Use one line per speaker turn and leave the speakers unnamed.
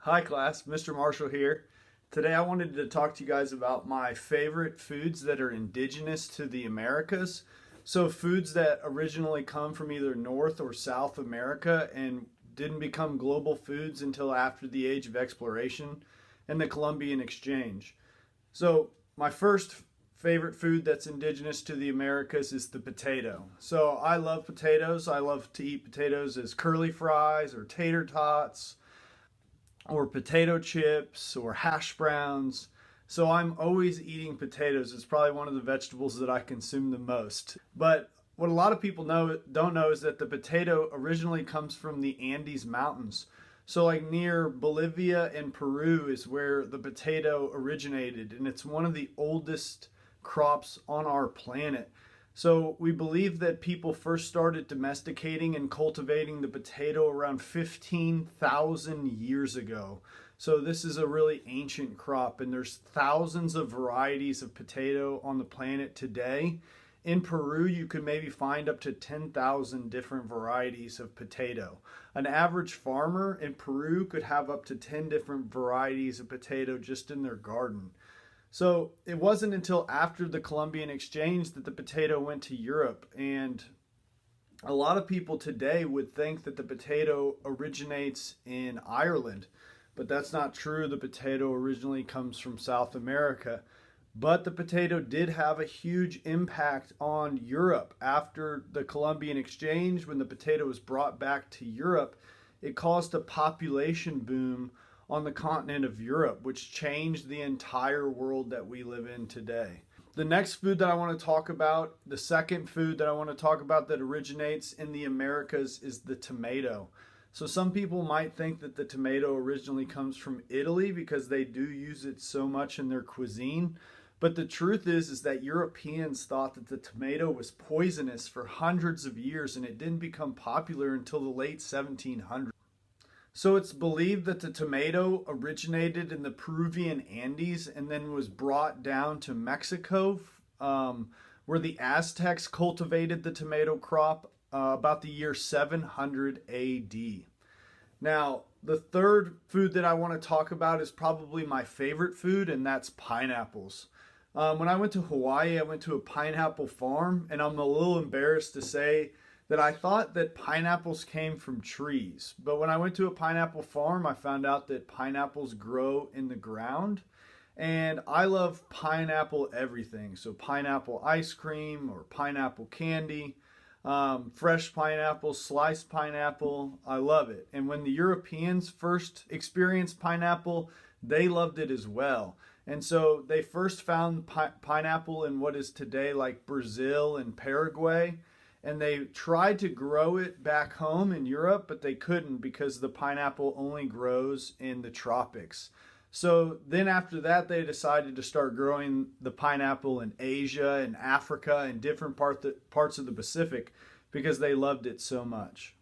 Hi class, Mr. Marshall here. Today I wanted to talk to you guys about my favorite foods that are indigenous to the Americas. So foods that originally come from either North or South America and didn't become global foods until after the age of exploration and the Columbian Exchange. So my first favorite food that's indigenous to the Americas is the potato. So I love potatoes. I love to eat potatoes as curly fries or tater tots or potato chips or hash browns. So I'm always eating potatoes. It's probably one of the vegetables that I consume the most. But what a lot of people don't know is that the potato originally comes from the Andes Mountains. So like near Bolivia and Peru is where the potato originated, and it's one of the oldest crops on our planet. So we believe that people first started domesticating and cultivating the potato around 15,000 years ago. So this is a really ancient crop, and there's thousands of varieties of potato on the planet today. In Peru, you could maybe find up to 10,000 different varieties of potato. An average farmer in Peru could have up to 10 different varieties of potato just in their garden. So it wasn't until after the Columbian Exchange that the potato went to Europe. And a lot of people today would think that the potato originates in Ireland, but that's not true. The potato originally comes from South America. But the potato did have a huge impact on Europe. After the Columbian Exchange, when the potato was brought back to Europe, it caused a population boom on the continent of Europe, which changed the entire world that we live in today. The next food that I want to talk about, the second food that I want to talk about that originates in the Americas, is the tomato. So some people might think that the tomato originally comes from Italy because they do use it so much in their cuisine. But the truth is that Europeans thought that the tomato was poisonous for hundreds of years, and it didn't become popular until the late 1700s. So it's believed that the tomato originated in the Peruvian Andes and then was brought down to Mexico, where the Aztecs cultivated the tomato crop about the year 700 AD. Now, the third food that I want to talk about is probably my favorite food, and that's pineapples. When I went to Hawaii, I went to a pineapple farm, and I'm a little embarrassed to say that I thought that pineapples came from trees. But when I went to a pineapple farm, I found out that pineapples grow in the ground. And I love pineapple everything. So pineapple ice cream or pineapple candy, fresh pineapple, sliced pineapple. I love it. And when the Europeans first experienced pineapple, they loved it as well. And so they first found pineapple in what is today like Brazil and Paraguay. And they tried to grow it back home in Europe, but they couldn't because the pineapple only grows in the tropics. So then after that, they decided to start growing the pineapple in Asia and Africa and different parts of the Pacific because they loved it so much.